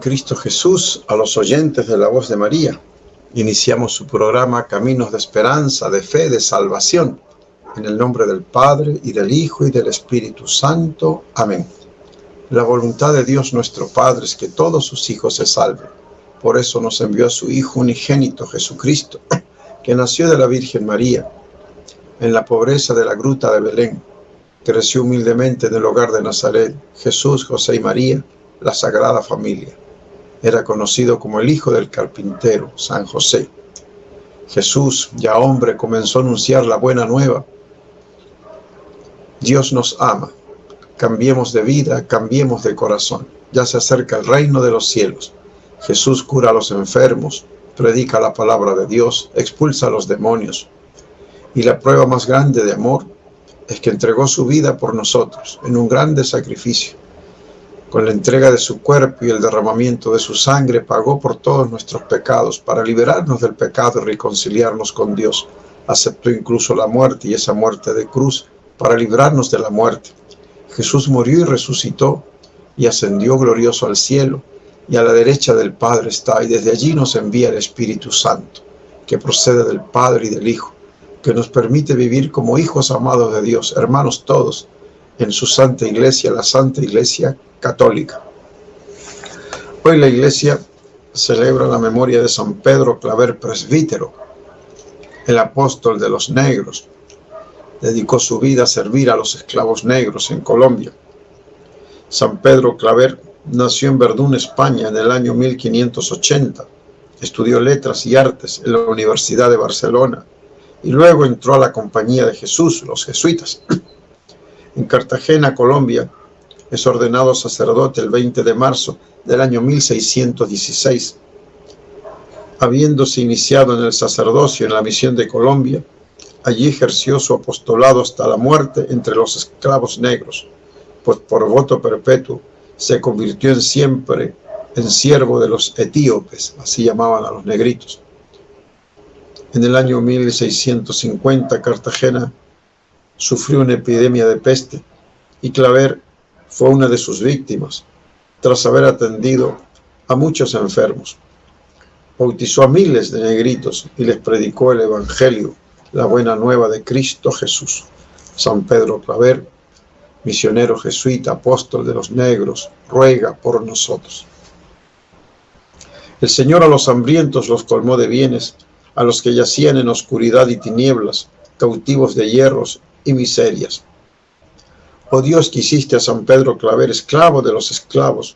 Cristo Jesús, a los oyentes de la Voz de María. Iniciamos su programa Caminos de Esperanza, de Fe, de Salvación. En el nombre del Padre, y del Hijo, y del Espíritu Santo. Amén. La voluntad de Dios nuestro Padre es que todos sus hijos se salven. Por eso nos envió a su Hijo unigénito, Jesucristo, que nació de la Virgen María, en la pobreza de la gruta de Belén. Creció humildemente en el hogar de Nazaret. Jesús, José y María, la Sagrada Familia. Era conocido como el hijo del carpintero, San José. Jesús, ya hombre, comenzó a anunciar la buena nueva. Dios nos ama. Cambiemos de vida, cambiemos de corazón. Ya se acerca el reino de los cielos. Jesús cura a los enfermos, predica la palabra de Dios, expulsa a los demonios. Y la prueba más grande de amor es que entregó su vida por nosotros en un grande sacrificio. Con la entrega de su cuerpo y el derramamiento de su sangre pagó por todos nuestros pecados para liberarnos del pecado y reconciliarnos con Dios. Aceptó incluso la muerte, y esa muerte de cruz, para librarnos de la muerte. Jesús murió y resucitó y ascendió glorioso al cielo, y a la derecha del Padre está, y desde allí nos envía el Espíritu Santo, que procede del Padre y del Hijo, que nos permite vivir como hijos amados de Dios, hermanos todos, en su Santa Iglesia, la Santa Iglesia Católica. Hoy la Iglesia celebra la memoria de San Pedro Claver, presbítero, el apóstol de los negros. Dedicó su vida a servir a los esclavos negros en Colombia. San Pedro Claver nació en Verdún, España, en el año 1580. Estudió Letras y Artes en la Universidad de Barcelona y luego entró a la Compañía de Jesús, los jesuitas. En Cartagena, Colombia, es ordenado sacerdote el 20 de marzo del año 1616. Habiéndose iniciado en el sacerdocio en la misión de Colombia, allí ejerció su apostolado hasta la muerte entre los esclavos negros, pues por voto perpetuo se convirtió en siervo de los etíopes, así llamaban a los negritos. En el año 1650, Cartagena sufrió una epidemia de peste y Claver fue una de sus víctimas, tras haber atendido a muchos enfermos. Bautizó a miles de negritos y les predicó el Evangelio, la buena nueva de Cristo Jesús. San Pedro Claver, misionero jesuita, apóstol de los negros, ruega por nosotros. El Señor a los hambrientos los colmó de bienes, a los que yacían en oscuridad y tinieblas, cautivos de hierros y miserias. Oh Dios, que hiciste a San Pedro Claver esclavo de los esclavos,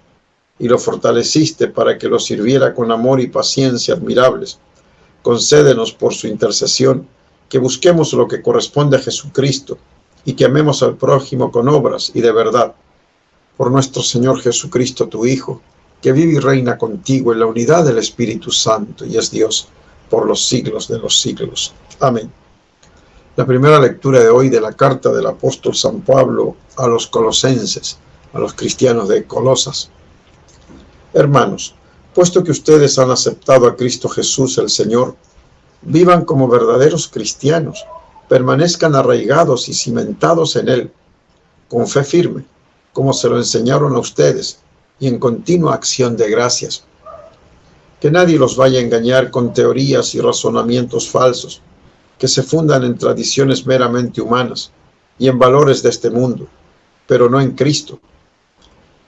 y lo fortaleciste para que lo sirviera con amor y paciencia admirables, concédenos por su intercesión que busquemos lo que corresponde a Jesucristo y que amemos al prójimo con obras y de verdad. Por nuestro Señor Jesucristo, tu Hijo, que vive y reina contigo en la unidad del Espíritu Santo y es Dios por los siglos de los siglos. Amén. La primera lectura de hoy de la carta del apóstol San Pablo a los colosenses, a los cristianos de Colosas. Hermanos, puesto que ustedes han aceptado a Cristo Jesús el Señor, vivan como verdaderos cristianos, permanezcan arraigados y cimentados en Él, con fe firme, como se lo enseñaron a ustedes, y en continua acción de gracias. Que nadie los vaya a engañar con teorías y razonamientos falsos, que se fundan en tradiciones meramente humanas y en valores de este mundo, pero no en Cristo.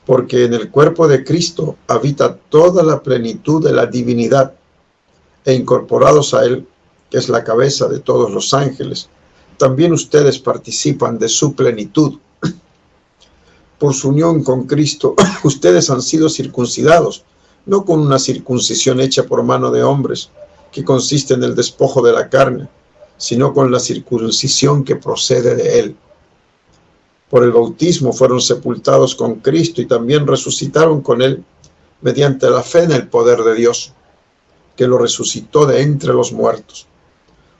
Porque en el cuerpo de Cristo habita toda la plenitud de la divinidad, e incorporados a Él, que es la cabeza de todos los ángeles, también ustedes participan de su plenitud. Por su unión con Cristo, ustedes han sido circuncidados, no con una circuncisión hecha por mano de hombres, que consiste en el despojo de la carne, sino con la circuncisión que procede de Él. Por el bautismo fueron sepultados con Cristo y también resucitaron con Él, mediante la fe en el poder de Dios, que lo resucitó de entre los muertos.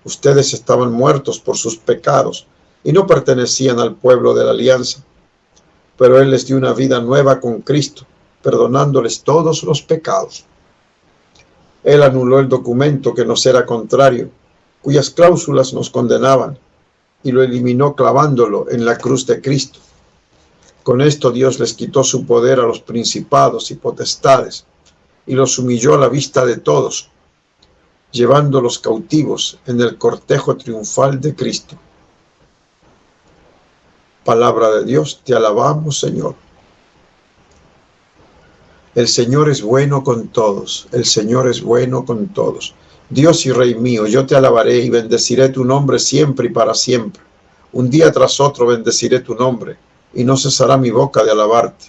Ustedes estaban muertos por sus pecados y no pertenecían al pueblo de la alianza, pero Él les dio una vida nueva con Cristo, perdonándoles todos los pecados. Él anuló el documento que nos era contrario, cuyas cláusulas nos condenaban, y lo eliminó clavándolo en la cruz de Cristo. Con esto Dios les quitó su poder a los principados y potestades, y los humilló a la vista de todos, llevándolos cautivos en el cortejo triunfal de Cristo. Palabra de Dios, te alabamos, Señor. El Señor es bueno con todos, el Señor es bueno con todos. Dios y Rey mío, yo te alabaré y bendeciré tu nombre siempre y para siempre. Un día tras otro bendeciré tu nombre, y no cesará mi boca de alabarte.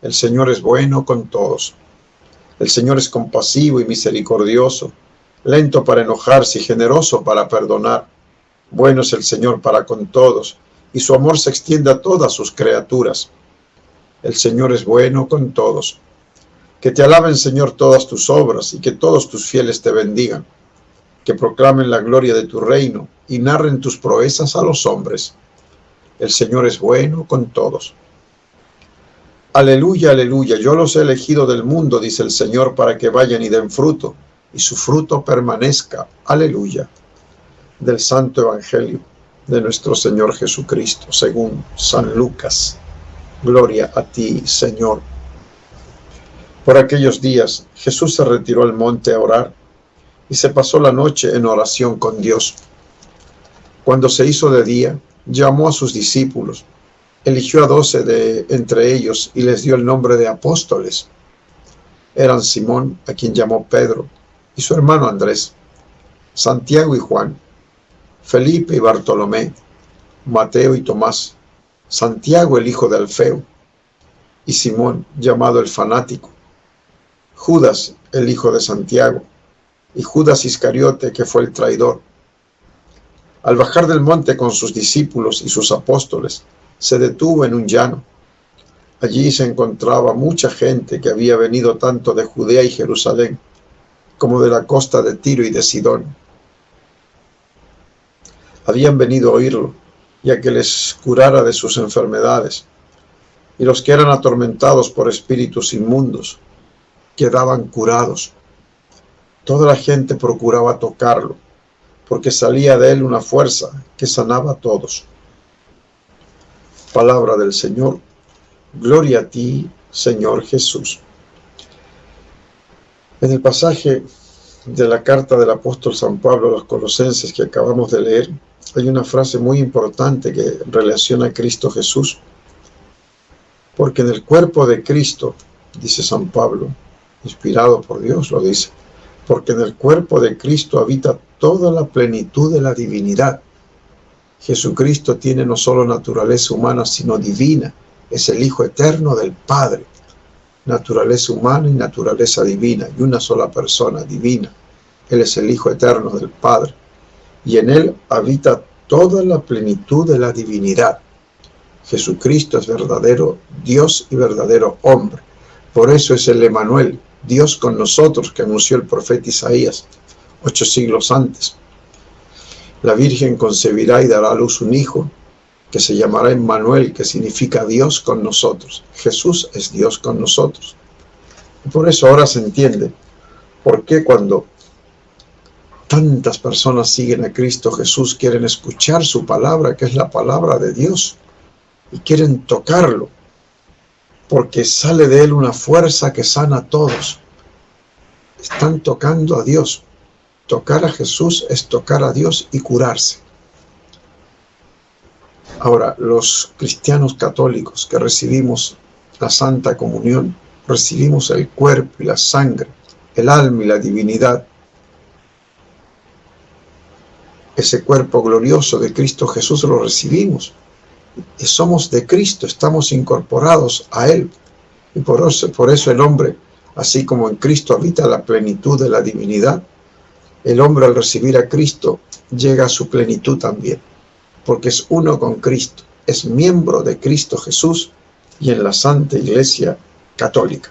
El Señor es bueno con todos. El Señor es compasivo y misericordioso, lento para enojarse y generoso para perdonar. Bueno es el Señor para con todos, y su amor se extiende a todas sus criaturas. El Señor es bueno con todos. Que te alaben, Señor, todas tus obras, y que todos tus fieles te bendigan. Que proclamen la gloria de tu reino, y narren tus proezas a los hombres. El Señor es bueno con todos. Aleluya, aleluya, yo los he elegido del mundo, dice el Señor, para que vayan y den fruto, y su fruto permanezca. Aleluya. Del Santo Evangelio de nuestro Señor Jesucristo, según San Lucas. Gloria a ti, Señor. Por aquellos días, Jesús se retiró al monte a orar, y se pasó la noche en oración con Dios. Cuando se hizo de día, llamó a sus discípulos, eligió a 12 de entre ellos y les dio el nombre de apóstoles. Eran Simón, a quien llamó Pedro, y su hermano Andrés, Santiago y Juan, Felipe y Bartolomé, Mateo y Tomás, Santiago el hijo de Alfeo, y Simón, llamado el fanático, Judas el hijo de Santiago, y Judas Iscariote, que fue el traidor. Al bajar del monte con sus discípulos y sus apóstoles, se detuvo en un llano. Allí se encontraba mucha gente que había venido tanto de Judea y Jerusalén, como de la costa de Tiro y de Sidón. Habían venido a oírlo, y a que les curara de sus enfermedades. Y los que eran atormentados por espíritus inmundos quedaban curados. Toda la gente procuraba tocarlo, porque salía de él una fuerza que sanaba a todos. Palabra del Señor. Gloria a ti, Señor Jesús. En el pasaje de la carta del apóstol San Pablo a los Colosenses que acabamos de leer, hay una frase muy importante que relaciona a Cristo Jesús. Porque en el cuerpo de Cristo, dice San Pablo, inspirado por Dios, lo dice, porque en el cuerpo de Cristo habita toda la plenitud de la divinidad. Jesucristo tiene no solo naturaleza humana, sino divina. Es el Hijo eterno del Padre. Naturaleza humana y naturaleza divina, y una sola persona divina. Él es el Hijo eterno del Padre. Y en Él habita toda la plenitud de la divinidad. Jesucristo es verdadero Dios y verdadero hombre. Por eso es el Emmanuel, Dios con nosotros, que anunció el profeta Isaías 8 siglos antes. La Virgen concebirá y dará a luz un hijo, que se llamará Emmanuel, que significa Dios con nosotros. Jesús es Dios con nosotros. Y por eso ahora se entiende por qué cuando tantas personas siguen a Cristo Jesús, quieren escuchar su palabra, que es la palabra de Dios, y quieren tocarlo, porque sale de él una fuerza que sana a todos. Están tocando a Dios. Tocar a Jesús es tocar a Dios y curarse. Ahora, los cristianos católicos que recibimos la Santa Comunión, recibimos el cuerpo y la sangre, el alma y la divinidad. Ese cuerpo glorioso de Cristo Jesús lo recibimos. Y somos de Cristo, estamos incorporados a Él. Y por eso el hombre, así como en Cristo habita la plenitud de la divinidad, el hombre al recibir a Cristo llega a su plenitud también, porque es uno con Cristo, es miembro de Cristo Jesús y en la Santa Iglesia Católica.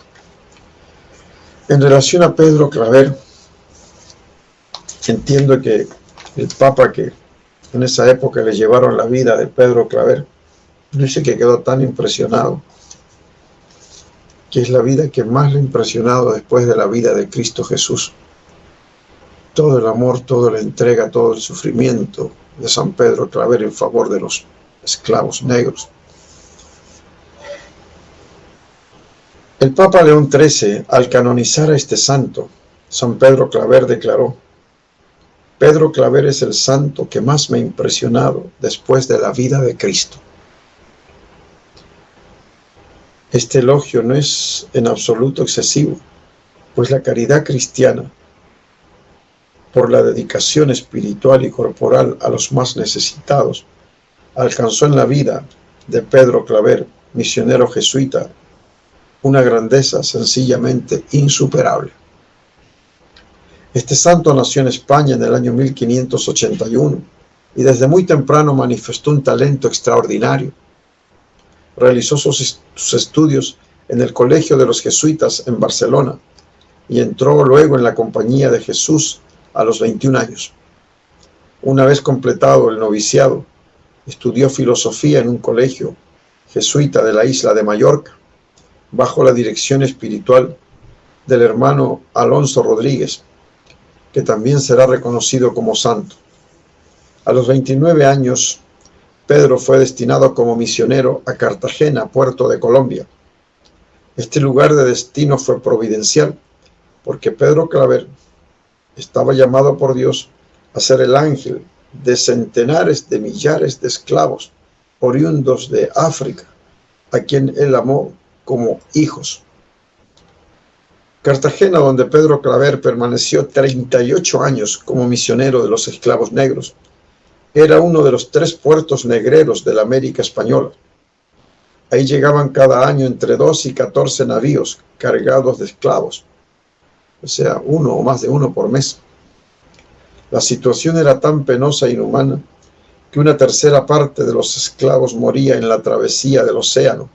En relación a Pedro Claver, entiendo que el Papa que en esa época le llevaron la vida de Pedro Claver, dice que quedó tan impresionado, que es la vida que más le ha impresionado después de la vida de Cristo Jesús. Todo el amor, toda la entrega, todo el sufrimiento de San Pedro Claver en favor de los esclavos negros. El Papa León XIII, al canonizar a este santo, San Pedro Claver, declaró: Pedro Claver es el santo que más me ha impresionado después de la vida de Cristo. Este elogio no es en absoluto excesivo, pues la caridad cristiana, por la dedicación espiritual y corporal a los más necesitados, alcanzó en la vida de Pedro Claver, misionero jesuita, una grandeza sencillamente insuperable. Este santo nació en España en el año 1581 y desde muy temprano manifestó un talento extraordinario. Realizó sus estudios en el Colegio de los Jesuitas en Barcelona y entró luego en la Compañía de Jesús a los 21 años. Una vez completado el noviciado, estudió filosofía en un colegio jesuita de la isla de Mallorca, bajo la dirección espiritual del hermano Alonso Rodríguez, que también será reconocido como santo. A los 29 años, Pedro fue destinado como misionero a Cartagena, puerto de Colombia. Este lugar de destino fue providencial, porque Pedro Claver estaba llamado por Dios a ser el ángel de centenares de millares de esclavos oriundos de África, a quien él amó como hijos. Cartagena, donde Pedro Claver permaneció 38 años como misionero de los esclavos negros, era uno de los 3 puertos negreros de la América española. Ahí llegaban cada año entre 2 y 14 navíos cargados de esclavos, o sea, uno o más de uno por mes. La situación era tan penosa e inhumana que una tercera parte de los esclavos moría en la travesía del océano.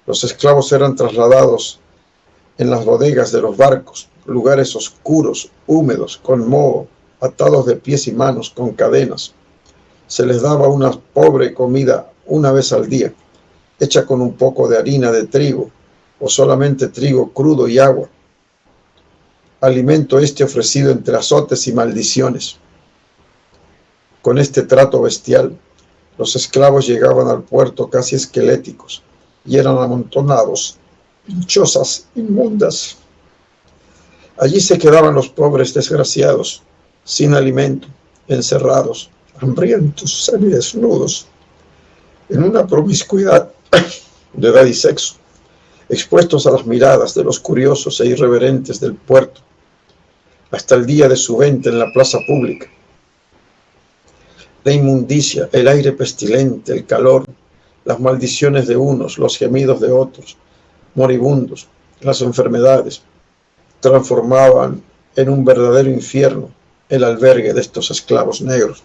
Los esclavos eran trasladados en las bodegas de los barcos, lugares oscuros, húmedos, con moho, atados de pies y manos con cadenas. Se les daba una pobre comida una vez al día, hecha con un poco de harina de trigo o solamente trigo crudo y agua. Alimento este ofrecido entre azotes y maldiciones. Con este trato bestial, los esclavos llegaban al puerto casi esqueléticos y eran amontonados en chozas inmundas. Allí se quedaban los pobres desgraciados, sin alimento, encerrados, hambrientos, semidesnudos, en una promiscuidad de edad y sexo, expuestos a las miradas de los curiosos e irreverentes del puerto, hasta el día de su venta en la plaza pública. La inmundicia, el aire pestilente, el calor, las maldiciones de unos, los gemidos de otros, moribundos, las enfermedades, transformaban en un verdadero infierno el albergue de estos esclavos negros.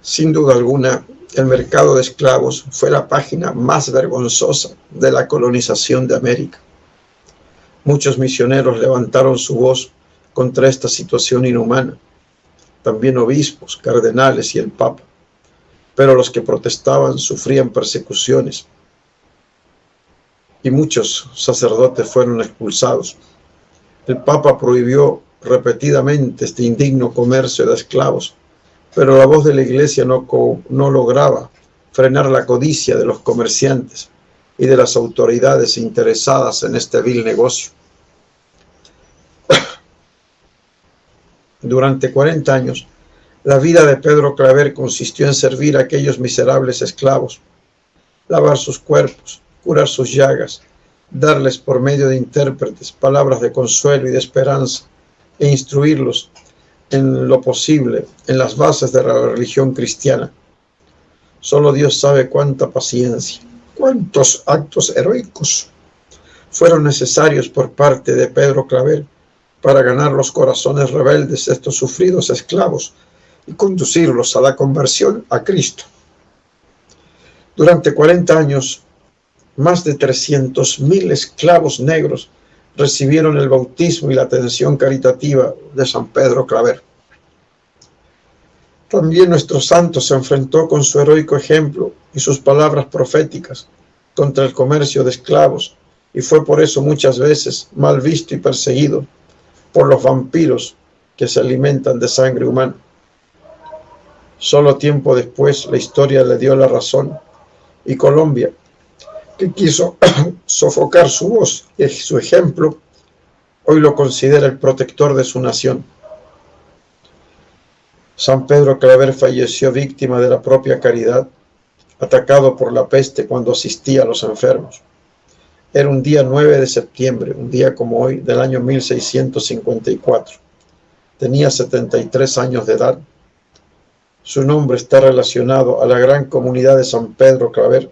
Sin duda alguna, el mercado de esclavos fue la página más vergonzosa de la colonización de América. Muchos misioneros levantaron su voz contra esta situación inhumana, también obispos, cardenales y el Papa, pero los que protestaban sufrían persecuciones y muchos sacerdotes fueron expulsados. El Papa prohibió repetidamente este indigno comercio de esclavos, pero la voz de la Iglesia no lograba frenar la codicia de los comerciantes y de las autoridades interesadas en este vil negocio. Durante 40 años, la vida de Pedro Claver consistió en servir a aquellos miserables esclavos, lavar sus cuerpos, curar sus llagas, darles por medio de intérpretes palabras de consuelo y de esperanza, e instruirlos en lo posible en las bases de la religión cristiana. Solo Dios sabe cuánta paciencia, cuántos actos heroicos fueron necesarios por parte de Pedro Claver para ganar los corazones rebeldes de estos sufridos esclavos y conducirlos a la conversión a Cristo. Durante 40 años, más de 300.000 esclavos negros recibieron el bautismo y la atención caritativa de San Pedro Claver. También nuestro santo se enfrentó con su heroico ejemplo y sus palabras proféticas contra el comercio de esclavos, y fue por eso muchas veces mal visto y perseguido por los vampiros que se alimentan de sangre humana. Solo tiempo después la historia le dio la razón y Colombia, que quiso sofocar su voz y su ejemplo, hoy lo considera el protector de su nación. San Pedro Claver falleció víctima de la propia caridad, atacado por la peste cuando asistía a los enfermos. Era un día 9 de septiembre, un día como hoy, del año 1654. Tenía 73 años de edad. Su nombre está relacionado a la gran comunidad de San Pedro Claver,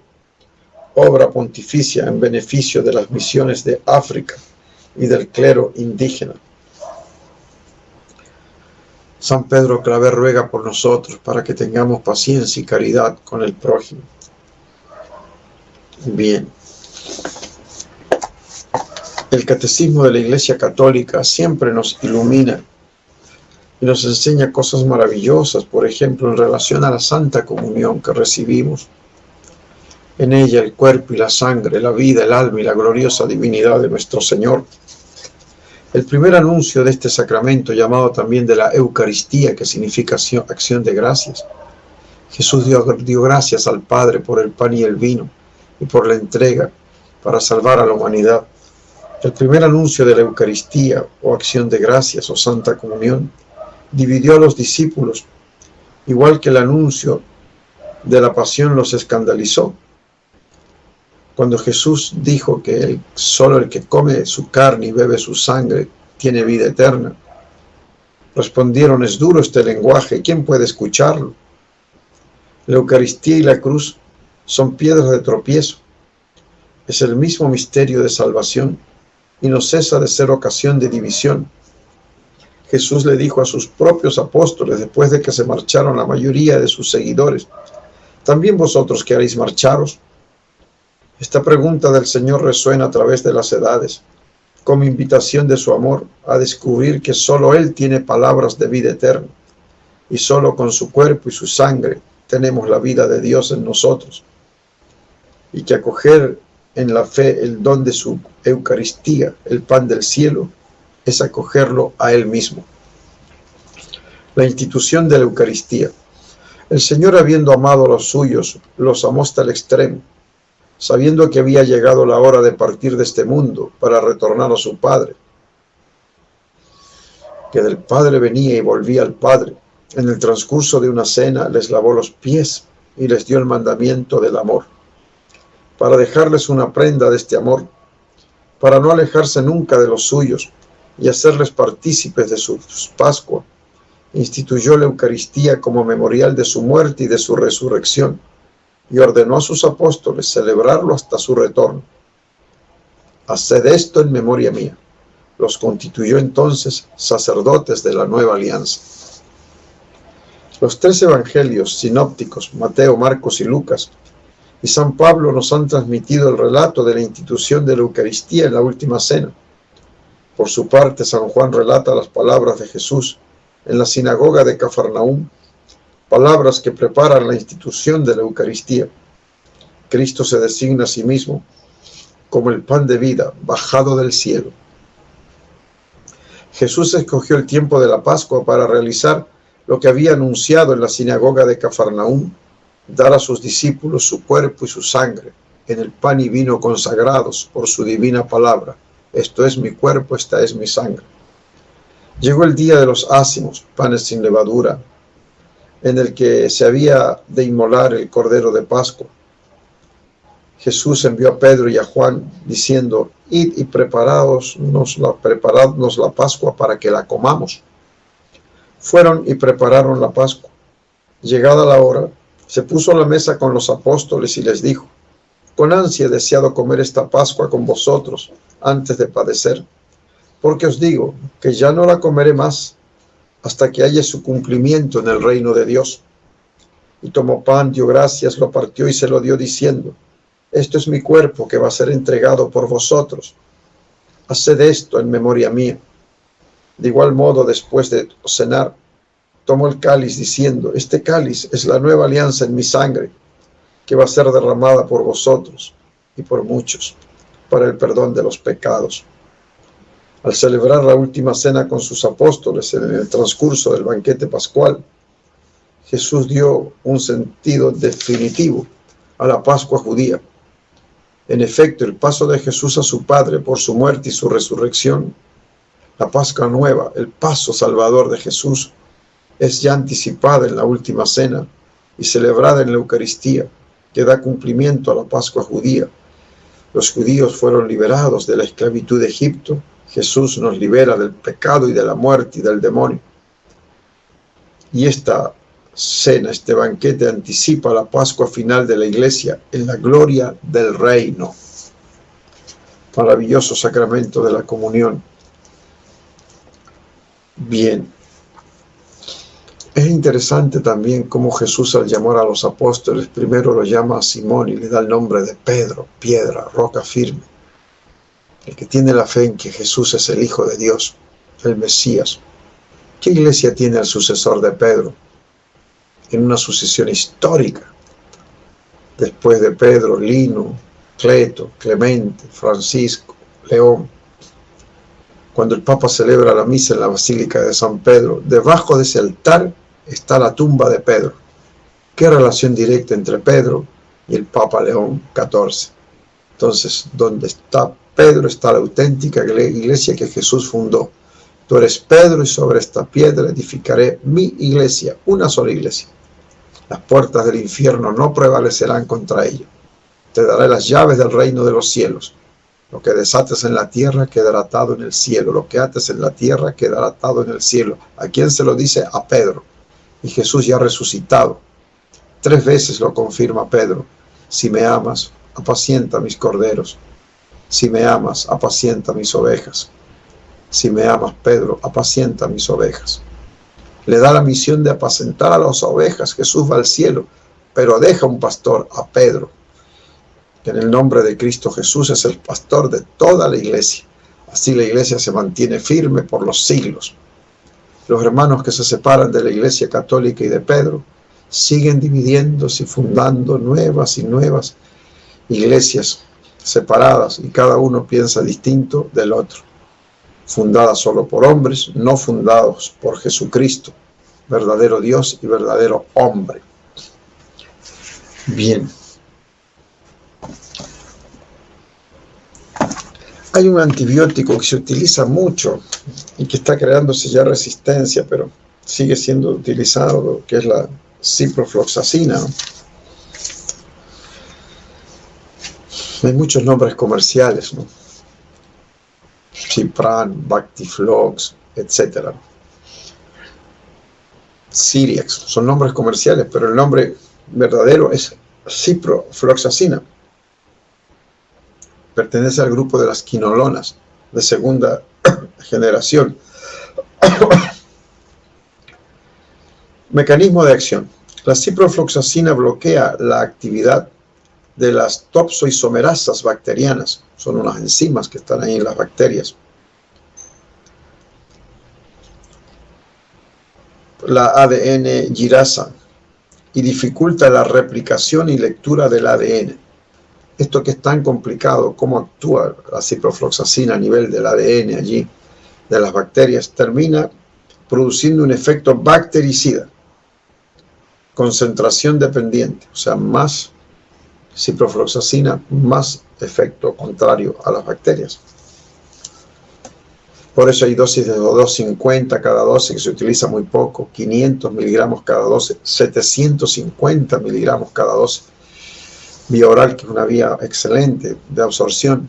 obra pontificia en beneficio de las misiones de África y del clero indígena. San Pedro Claver ruega por nosotros para que tengamos paciencia y caridad con el prójimo. Bien. El Catecismo de la Iglesia Católica siempre nos ilumina y nos enseña cosas maravillosas, por ejemplo, en relación a la Santa Comunión que recibimos. En ella el cuerpo y la sangre, la vida, el alma y la gloriosa divinidad de nuestro Señor. El primer anuncio de este sacramento, llamado también de la Eucaristía, que significa acción de gracias. Jesús dio gracias al Padre por el pan y el vino y por la entrega para salvar a la humanidad. El primer anuncio de la Eucaristía, o acción de gracias, o Santa Comunión, dividió a los discípulos, igual que el anuncio de la pasión los escandalizó. Cuando Jesús dijo que solo el que come su carne y bebe su sangre tiene vida eterna, respondieron: es duro este lenguaje, ¿quién puede escucharlo? La Eucaristía y la cruz son piedras de tropiezo. Es el mismo misterio de salvación y no cesa de ser ocasión de división. Jesús le dijo a sus propios apóstoles, después de que se marcharon la mayoría de sus seguidores: ¿también vosotros queréis marcharos? Esta pregunta del Señor resuena a través de las edades, como invitación de su amor a descubrir que solo Él tiene palabras de vida eterna, y solo con su cuerpo y su sangre tenemos la vida de Dios en nosotros, y que acoger en la fe el don de su Eucaristía, el pan del cielo, es acogerlo a Él mismo. La institución de la Eucaristía. El Señor, habiendo amado a los suyos, los amó hasta el extremo, sabiendo que había llegado la hora de partir de este mundo para retornar a su Padre, que del Padre venía y volvía al Padre. En el transcurso de una cena les lavó los pies y les dio el mandamiento del amor, para dejarles una prenda de este amor, para no alejarse nunca de los suyos y hacerles partícipes de su Pascua. Instituyó la Eucaristía como memorial de su muerte y de su resurrección, y ordenó a sus apóstoles celebrarlo hasta su retorno. Haced esto en memoria mía. Los constituyó entonces sacerdotes de la nueva alianza. Los tres evangelios sinópticos, Mateo, Marcos y Lucas, y San Pablo nos han transmitido el relato de la institución de la Eucaristía en la última cena. Por su parte, San Juan relata las palabras de Jesús en la sinagoga de Cafarnaúm, palabras que preparan la institución de la Eucaristía. Cristo se designa a sí mismo como el pan de vida bajado del cielo. Jesús escogió el tiempo de la Pascua para realizar lo que había anunciado en la sinagoga de Cafarnaúm, dar a sus discípulos su cuerpo y su sangre en el pan y vino consagrados por su divina palabra. Esto es mi cuerpo, esta es mi sangre. Llegó el día de los ácimos, panes sin levadura, en el que se había de inmolar el Cordero de Pascua. Jesús envió a Pedro y a Juan diciendo: id y preparadnos la Pascua para que la comamos. Fueron y prepararon la Pascua. Llegada la hora, se puso a la mesa con los apóstoles y les dijo: con ansia he deseado comer esta Pascua con vosotros antes de padecer, porque os digo que ya no la comeré más hasta que haya su cumplimiento en el reino de Dios. Y tomó pan, dio gracias, lo partió y se lo dio diciendo: esto es mi cuerpo que va a ser entregado por vosotros. Haced esto en memoria mía. De igual modo, después de cenar, tomó el cáliz diciendo: este cáliz es la nueva alianza en mi sangre, que va a ser derramada por vosotros y por muchos, para el perdón de los pecados. Al celebrar la última cena con sus apóstoles en el transcurso del banquete pascual, Jesús dio un sentido definitivo a la Pascua judía. En efecto, el paso de Jesús a su Padre por su muerte y su resurrección, la Pascua nueva, el paso salvador de Jesús, es ya anticipada en la última cena y celebrada en la Eucaristía, que da cumplimiento a la Pascua judía. Los judíos fueron liberados de la esclavitud de Egipto. Jesús nos libera del pecado y de la muerte y del demonio. Y esta cena, este banquete, anticipa la Pascua final de la Iglesia en la gloria del reino. Maravilloso sacramento de la comunión. Bien. Es interesante también cómo Jesús, al llamar a los apóstoles, primero lo llama a Simón y le da el nombre de Pedro, piedra, roca firme. El que tiene la fe en que Jesús es el Hijo de Dios, el Mesías. ¿Qué iglesia tiene al sucesor de Pedro? En una sucesión histórica. Después de Pedro, Lino, Cleto, Clemente, Francisco, León. Cuando el Papa celebra la misa en la Basílica de San Pedro, debajo de ese altar está la tumba de Pedro. ¿Qué relación directa entre Pedro y el Papa León XIV? Entonces, donde está Pedro está la auténtica iglesia que Jesús fundó. Tú eres Pedro y sobre esta piedra edificaré mi iglesia, una sola iglesia. Las puertas del infierno no prevalecerán contra ella. Te daré las llaves del reino de los cielos. Lo que desates en la tierra quedará atado en el cielo. Lo que ates en la tierra quedará atado en el cielo. ¿A quién se lo dice? A Pedro. Y Jesús ya resucitado. 3 veces lo confirma Pedro. Si me amas, apacienta mis corderos. Si me amas, apacienta mis ovejas. Si me amas, Pedro, apacienta mis ovejas. Le da la misión de apacentar a las ovejas. Jesús va al cielo, pero deja un pastor, a Pedro, que en el nombre de Cristo Jesús es el pastor de toda la iglesia. Así la iglesia se mantiene firme por los siglos. Los hermanos que se separan de la iglesia católica y de Pedro siguen dividiéndose y fundando nuevas y nuevas iglesias separadas, y cada uno piensa distinto del otro. Fundadas solo por hombres, no fundados por Jesucristo, verdadero Dios y verdadero hombre. Bien. Hay un antibiótico que se utiliza mucho y que está creándose ya resistencia, pero sigue siendo utilizado, que es la ciprofloxacina, ¿no? Hay muchos nombres comerciales, ¿no? Cipran, Bactiflox, etc. Siriax, son nombres comerciales, pero el nombre verdadero es ciprofloxacina. Pertenece al grupo de las quinolonas de segunda generación. Mecanismo de acción. La ciprofloxacina bloquea la actividad de las toxoisomerasas bacterianas. Son unas enzimas que están ahí en las bacterias. La ADN girasa y dificulta la replicación y lectura del ADN. Esto que es tan complicado, cómo actúa la ciprofloxacina a nivel del ADN allí, de las bacterias, termina produciendo un efecto bactericida, concentración dependiente, o sea, más ciprofloxacina, más efecto contrario a las bacterias. Por eso hay dosis de 250 cada 12 que se utiliza muy poco, 500 miligramos cada 12, 750 miligramos cada 12. Vía oral, que es una vía excelente de absorción.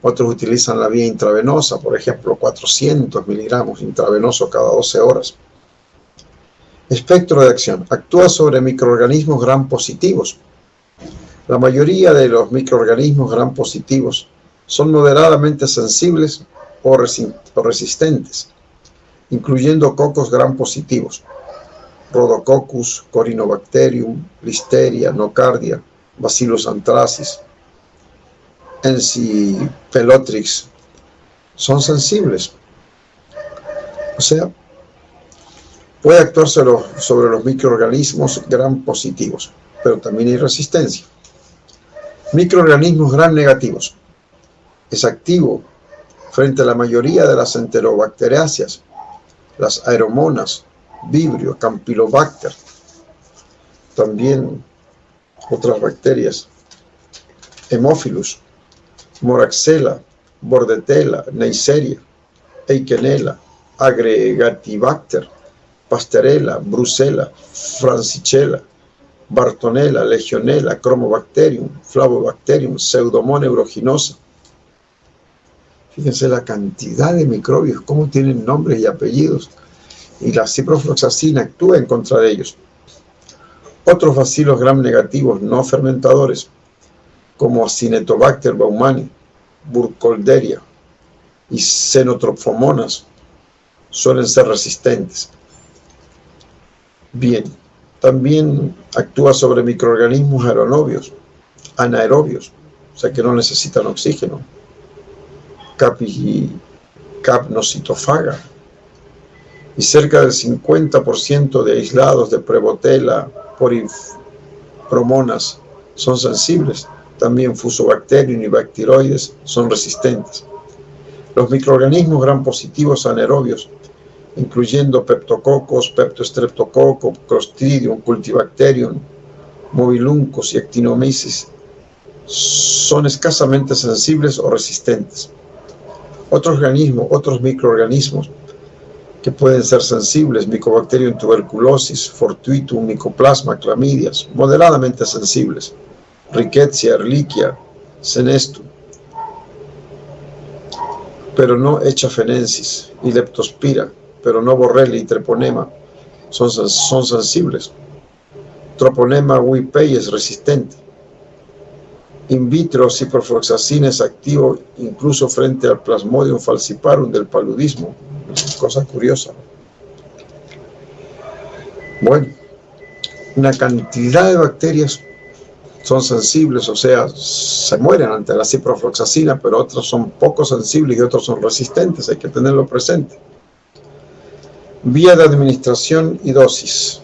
Otros utilizan la vía intravenosa, por ejemplo, 400 miligramos intravenoso cada 12 horas. Espectro de acción. Actúa sobre microorganismos gram positivos. La mayoría de los microorganismos gram positivos son moderadamente sensibles o resistentes, incluyendo cocos gram positivos, Rhodococcus, Corynebacterium, Listeria, Nocardia, Bacillus anthracis, Ensipelotrix, son sensibles. O sea, puede actuar sobre los microorganismos gram positivos, pero también hay resistencia. Microorganismos gram negativos. Es activo frente a la mayoría de las enterobacteriáceas, las aeromonas, Vibrio, Campylobacter, también otras bacterias Haemophilus, Moraxella, Bordetella, Neisseria, Eikenella, Aggregatibacter, Pasteurella, Brucella, Francichella, Bartonella, Legionella, Chromobacterium, Flavobacterium, Pseudomonas aeruginosa. Fíjense la cantidad de microbios, cómo tienen nombres y apellidos, y la ciprofloxacina actúa en contra de ellos. Otros bacilos gram negativos no fermentadores, como Acinetobacter baumani, Burkholderia y Xenotrophomonas, suelen ser resistentes. Bien, también actúa sobre microorganismos anaerobios, o sea que no necesitan oxígeno. Capnocitofaga, y cerca del 50% de aislados de Prevotella poripromonas son sensibles. También Fusobacterium y Bacteroides son resistentes. Los microorganismos gram positivos anaerobios, incluyendo Peptococos, Peptostreptococcus, Clostridium, Cultibacterium, Mobiluncos y Actinomyces, son escasamente sensibles o resistentes. Otros microorganismos que pueden ser sensibles, Mycobacterium tuberculosis, Fortuitum, Mycoplasma, Clamidias, moderadamente sensibles, Rickettsia, Ehrlichia, Senestum, pero no Echafenensis, y Leptospira, pero no Borrelia y Treponema, son sensibles. Troponema huipei es resistente. In vitro, ciprofloxacina es activo incluso frente al Plasmodium falciparum del paludismo. Cosa curiosa. Bueno, una cantidad de bacterias son sensibles, o sea, se mueren ante la ciprofloxacina, pero otros son poco sensibles y otros son resistentes, hay que tenerlo presente. Vía de administración y dosis.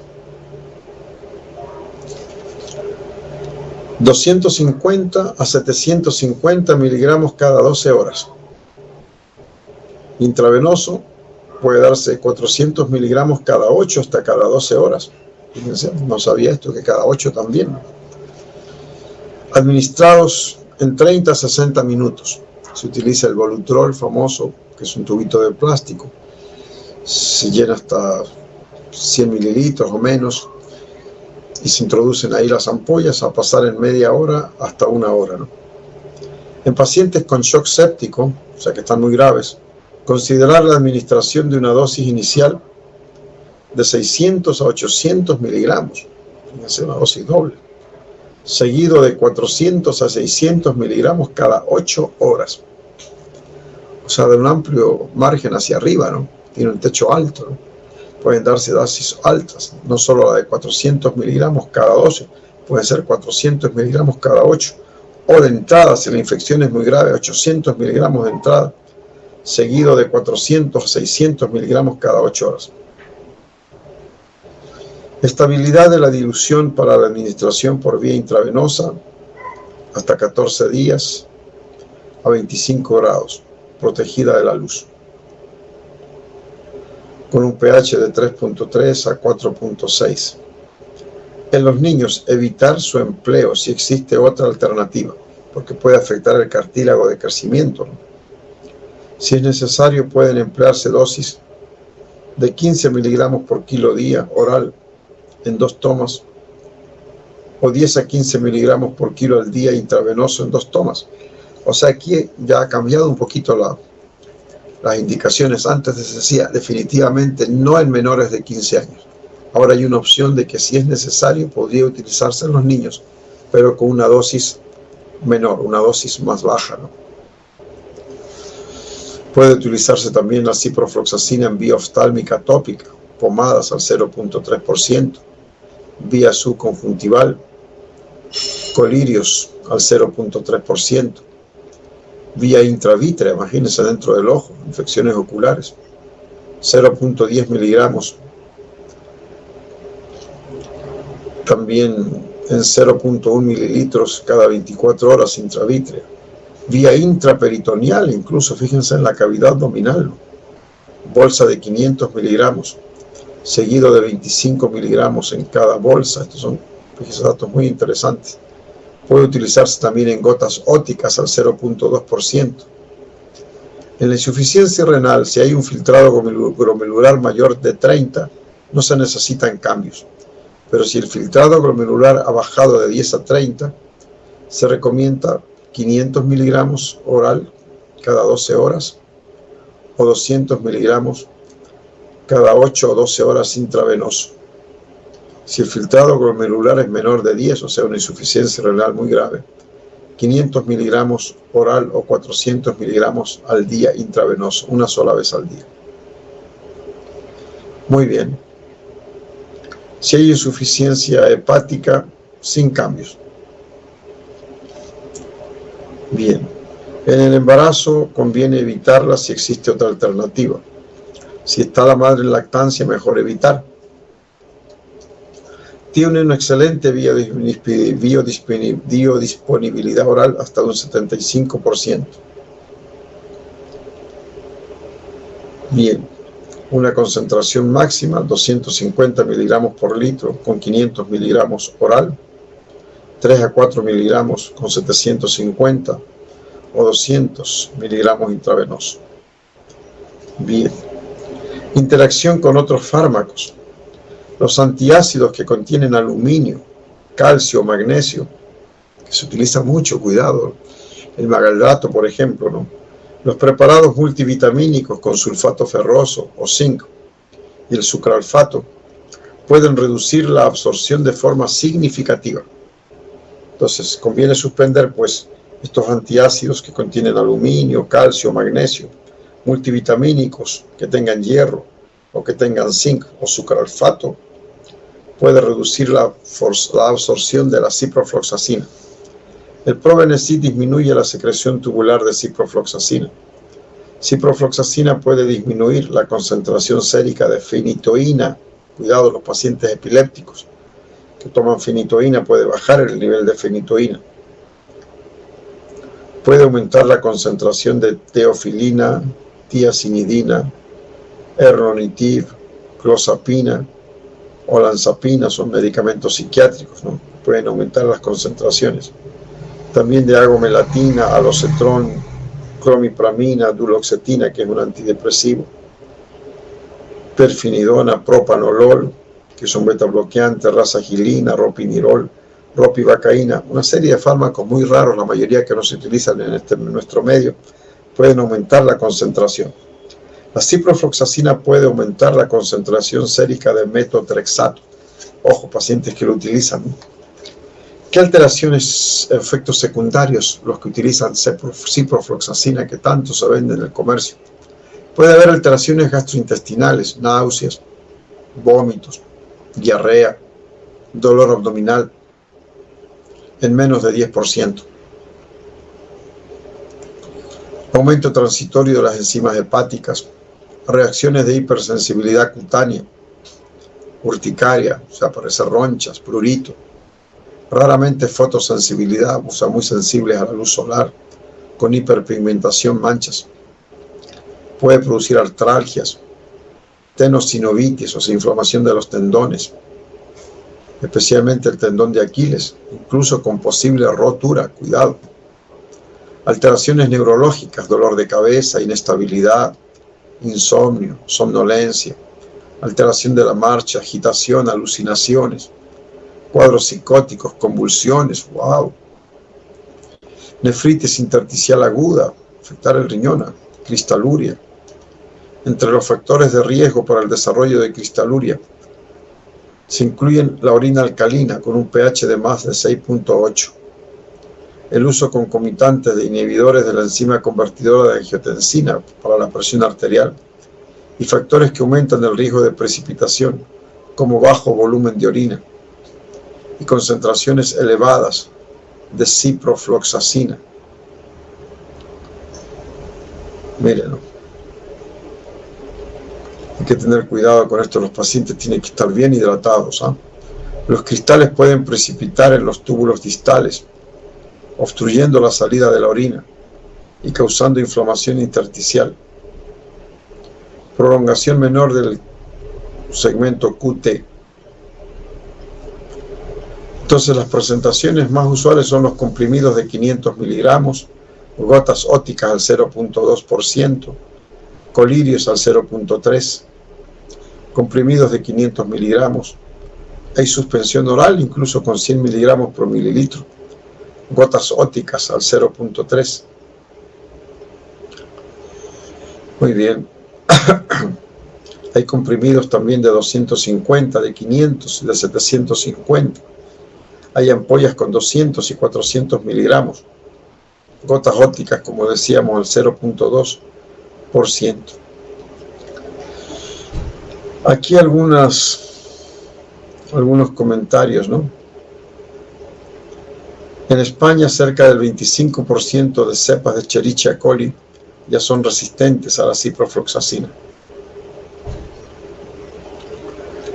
250 a 750 miligramos cada 12 horas. Intravenoso puede darse 400 miligramos cada 8 hasta cada 12 horas. Fíjense, no sabía esto, que cada 8 también. Administrados en 30 a 60 minutos. Se utiliza el Volutrol famoso, que es un tubito de plástico. Se llena hasta 100 mililitros o menos y se introducen ahí las ampollas a pasar en media hora hasta 1 hora, ¿no? En pacientes con shock séptico, o sea que están muy graves, considerar la administración de una dosis inicial de 600 a 800 miligramos, fíjense, una dosis doble, seguido de 400 a 600 miligramos cada 8 horas. O sea, de un amplio margen hacia arriba, ¿no? Tiene un techo alto, ¿no? Pueden darse dosis altas, no solo la de 400 miligramos cada 12, puede ser 400 miligramos cada 8, o de entrada, si la infección es muy grave, 800 miligramos de entrada, seguido de 400 a 600 miligramos cada 8 horas. Estabilidad de la dilución para la administración por vía intravenosa, hasta 14 días a 25 grados, protegida de la luz, con un pH de 3.3 a 4.6. En los niños, evitar su empleo si existe otra alternativa, porque puede afectar el cartílago de crecimiento, ¿no? Si es necesario, pueden emplearse dosis de 15 miligramos por kilo día oral en 2 tomas, o 10 a 15 miligramos por kilo al día intravenoso en 2 tomas. O sea, aquí ya ha cambiado un poquito las indicaciones. Antes se decía definitivamente no en menores de 15 años. Ahora hay una opción de que si es necesario podría utilizarse en los niños, pero con una dosis menor, una dosis más baja, ¿no? Puede utilizarse también la ciprofloxacina en vía oftálmica tópica, pomadas al 0.3%, vía subconjuntival, colirios al 0.3%, vía intravítrea, imagínense dentro del ojo, infecciones oculares, 0.10 miligramos, también en 0.1 mililitros cada 24 horas intravítrea, vía intraperitoneal, incluso fíjense en la cavidad abdominal, bolsa de 500 miligramos, seguido de 25 miligramos en cada bolsa. Estos son, fíjense, datos muy interesantes. Puede utilizarse también en gotas ópticas al 0.2%. En la insuficiencia renal, si hay un filtrado glomerular mayor de 30, no se necesitan cambios. Pero si el filtrado glomerular ha bajado de 10 a 30, se recomienda 500 miligramos oral cada 12 horas o 200 miligramos cada 8 o 12 horas intravenoso. Si el filtrado glomerular es menor de 10, o sea, una insuficiencia renal muy grave, 500 miligramos oral o 400 miligramos al día intravenoso, una sola vez al día. Muy bien. Si hay insuficiencia hepática, sin cambios. Bien. En el embarazo conviene evitarla si existe otra alternativa. Si está la madre en lactancia, mejor evitar. Tiene una excelente biodisponibilidad oral hasta un 75%. Bien, una concentración máxima, 250 miligramos por litro con 500 miligramos oral, 3 a 4 miligramos con 750 o 200 miligramos intravenoso. Bien, interacción con otros fármacos. Los antiácidos que contienen aluminio, calcio, magnesio, que se utiliza mucho, cuidado, el magaldato, por ejemplo, ¿no? Los preparados multivitamínicos con sulfato ferroso o zinc y el sucralfato pueden reducir la absorción de forma significativa. Entonces, conviene suspender, pues, estos antiácidos que contienen aluminio, calcio, magnesio, multivitamínicos que tengan hierro o que tengan zinc o sucralfato, puede reducir la absorción de la ciprofloxacina. El Probenecid disminuye la secreción tubular de ciprofloxacina. Ciprofloxacina puede disminuir la concentración sérica de fenitoína. Cuidado, los pacientes epilépticos que toman fenitoína puede bajar el nivel de fenitoína. Puede aumentar la concentración de teofilina, tiacinidina, erlonitiv, clozapina, olanzapina, son medicamentos psiquiátricos, ¿no? Pueden aumentar las concentraciones. También de agomelatina, alocetrón, clomipramina, duloxetina, que es un antidepresivo, perfenidona, propanolol, que son betabloqueantes, rasagilina, ropinirol, ropivacaína, una serie de fármacos muy raros, la mayoría que no se utilizan en nuestro medio, pueden aumentar la concentración. La ciprofloxacina puede aumentar la concentración sérica de metotrexato. Ojo, pacientes que lo utilizan. ¿Qué alteraciones, efectos secundarios los que utilizan ciprofloxacina que tanto se vende en el comercio? Puede haber alteraciones gastrointestinales, náuseas, vómitos, diarrea, dolor abdominal, en menos de 10%. Aumento transitorio de las enzimas hepáticas, reacciones de hipersensibilidad cutánea, urticaria, o sea, aparecen ronchas, prurito, raramente fotosensibilidad, o sea, muy sensibles a la luz solar, con hiperpigmentación, manchas. Puede producir artralgias, tenosinovitis, o sea, inflamación de los tendones, especialmente el tendón de Aquiles, incluso con posible rotura, cuidado. Alteraciones neurológicas, dolor de cabeza, inestabilidad, insomnio, somnolencia, alteración de la marcha, agitación, alucinaciones, cuadros psicóticos, convulsiones, wow. Nefritis intersticial aguda, afectar el riñón, cristaluria. Entre los factores de riesgo para el desarrollo de cristaluria se incluyen la orina alcalina con un pH de más de 6.8, el uso concomitante de inhibidores de la enzima convertidora de angiotensina para la presión arterial y factores que aumentan el riesgo de precipitación, como bajo volumen de orina y concentraciones elevadas de ciprofloxacina. Miren, hay que tener cuidado con esto, los pacientes tienen que estar bien hidratados, ¿eh? Los cristales pueden precipitar en los túbulos distales, obstruyendo la salida de la orina y causando inflamación intersticial. Prolongación menor del segmento QT. Entonces las presentaciones más usuales son los comprimidos de 500 miligramos, gotas ópticas al 0.2%, colirios al 0.3%, comprimidos de 500 miligramos. Hay suspensión oral incluso con 100 miligramos por mililitro, gotas ópticas al 0.3%. Muy bien. Hay comprimidos también de 250, de 500 y de 750. Hay ampollas con 200 y 400 miligramos. Gotas ópticas, como decíamos, al 0.2%. Aquí algunos comentarios, ¿no? En España, cerca del 25% de cepas de Escherichia coli ya son resistentes a la ciprofloxacina.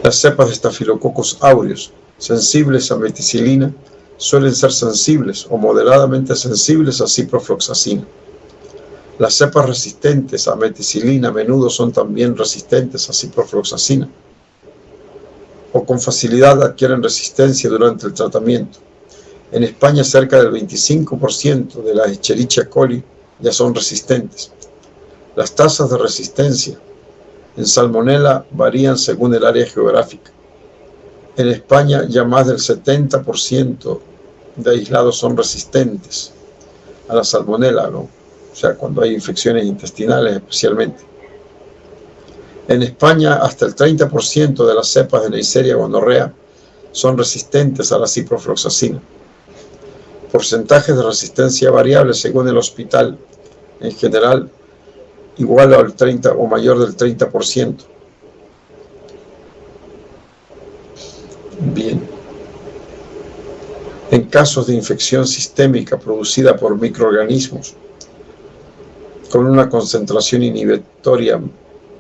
Las cepas de Staphylococcus aureus, sensibles a meticilina, suelen ser sensibles o moderadamente sensibles a ciprofloxacina. Las cepas resistentes a meticilina a menudo son también resistentes a ciprofloxacina o con facilidad adquieren resistencia durante el tratamiento. En España, cerca del 25% de las Escherichia coli ya son resistentes. Las tasas de resistencia en Salmonella varían según el área geográfica. En España, ya más del 70% de aislados son resistentes a la Salmonella, ¿no? O sea, cuando hay infecciones intestinales especialmente. En España, hasta el 30% de las cepas de Neisseria gonorrea son resistentes a la ciprofloxacina. Porcentajes de resistencia variables según el hospital, en general, igual al 30 o mayor del 30%. Bien. En casos de infección sistémica producida por microorganismos con una concentración inhibitoria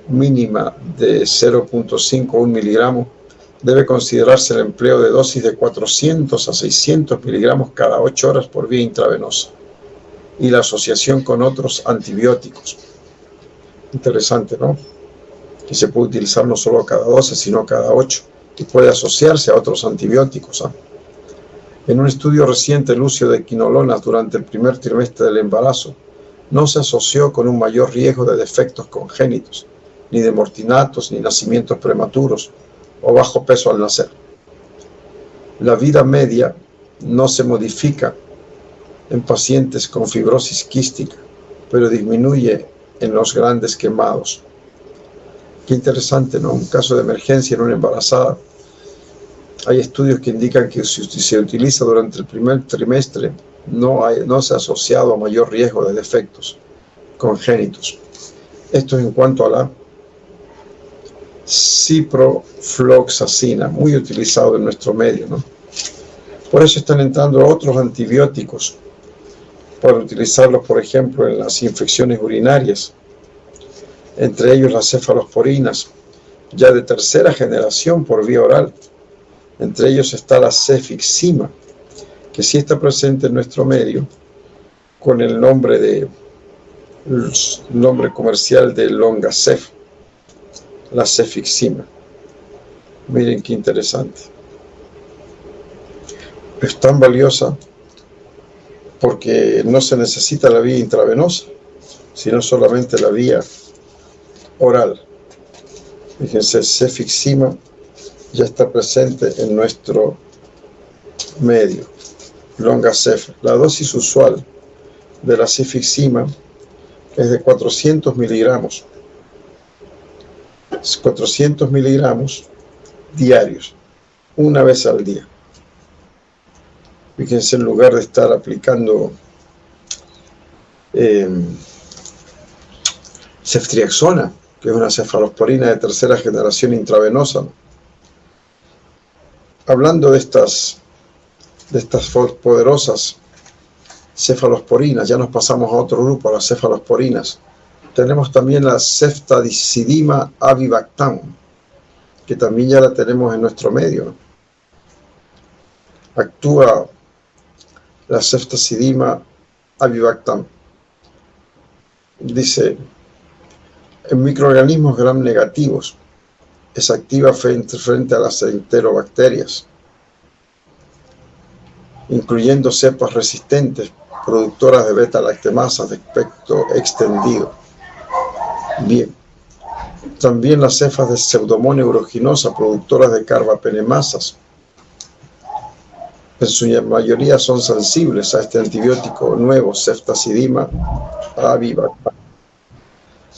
mínima de 0.5 o 1 miligramo, debe considerarse el empleo de dosis de 400 a 600 miligramos cada 8 horas por vía intravenosa y la asociación con otros antibióticos. Interesante, ¿no? Que se puede utilizar no solo cada 12, sino cada 8, y puede asociarse a otros antibióticos, ¿eh? En un estudio reciente, el uso de quinolonas durante el primer trimestre del embarazo no se asoció con un mayor riesgo de defectos congénitos, ni de mortinatos, ni nacimientos prematuros o bajo peso al nacer. La vida media no se modifica en pacientes con fibrosis quística, pero disminuye en los grandes quemados. Qué interesante, ¿no? Un caso de emergencia en una embarazada. Hay estudios que indican que si se utiliza durante el primer trimestre no se ha asociado a mayor riesgo de defectos congénitos. Esto es en cuanto a la ciprofloxacina, muy utilizado en nuestro medio, ¿no? Por eso están entrando otros antibióticos para utilizarlos, por ejemplo, en las infecciones urinarias, entre ellos las cefalosporinas, ya de tercera generación por vía oral. Entre ellos está la cefixima, que sí está presente en nuestro medio con el nombre comercial de Longacef, la cefixima. Miren qué interesante. Es tan valiosa porque no se necesita la vía intravenosa, sino solamente la vía oral. Fíjense, cefixima ya está presente en nuestro medio. Longacef. La dosis usual de la cefixima es de 400 miligramos. 400 miligramos diarios, una vez al día. Fíjense, en lugar de estar aplicando ceftriaxona, que es una cefalosporina de tercera generación intravenosa. Hablando de estas poderosas cefalosporinas, ya nos pasamos a otro grupo, a las cefalosporinas. Tenemos también la ceftazidima avibactam, que también ya la tenemos en nuestro medio. Actúa la ceftazidima avibactam. Dice, en microorganismos gram negativos, es activa frente a las enterobacterias. incluyendo cepas resistentes, productoras de beta-lactamasas de espectro extendido. Bien. También las cepas de Pseudomonas aeruginosa, productoras de carbapenemasas, en su mayoría son sensibles a este antibiótico nuevo, ceftazidima avivax.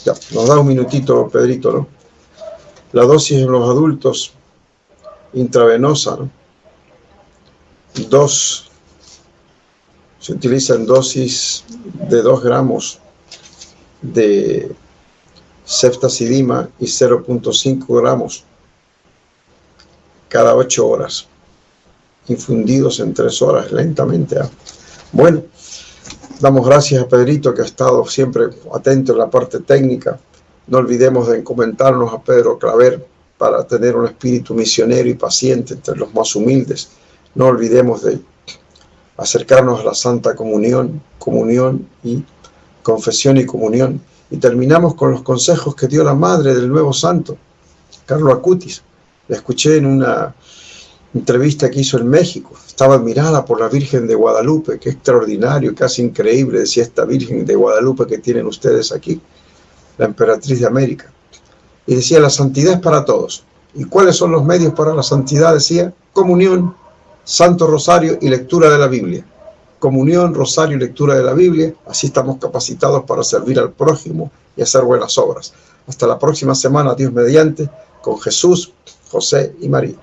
Ya, nos da un minutito, Pedrito, ¿no? La dosis en los adultos intravenosa, ¿no? Se utiliza en dosis de 2 gramos de ceftazidima y 0.5 gramos cada 8 horas, infundidos en 3 horas lentamente. Bueno, damos gracias a Pedrito, que ha estado siempre atento en la parte técnica. No olvidemos de encomendarnos a Pedro Claver para tener un espíritu misionero y paciente entre los más humildes. No olvidemos de acercarnos a la Santa Comunión y confesión y comunión. Y terminamos con los consejos que dio la madre del nuevo santo, Carlo Acutis. La escuché en una entrevista que hizo en México. Estaba admirada por la Virgen de Guadalupe. Qué extraordinario, casi increíble, decía esta Virgen de Guadalupe que tienen ustedes aquí, la emperatriz de América. Y decía, la santidad es para todos. ¿Y cuáles son los medios para la santidad? Decía, comunión, Santo Rosario y lectura de la Biblia. Comunión, rosario y lectura de la Biblia. Así estamos capacitados para servir al prójimo y hacer buenas obras. Hasta la próxima semana, Dios mediante, con Jesús, José y María.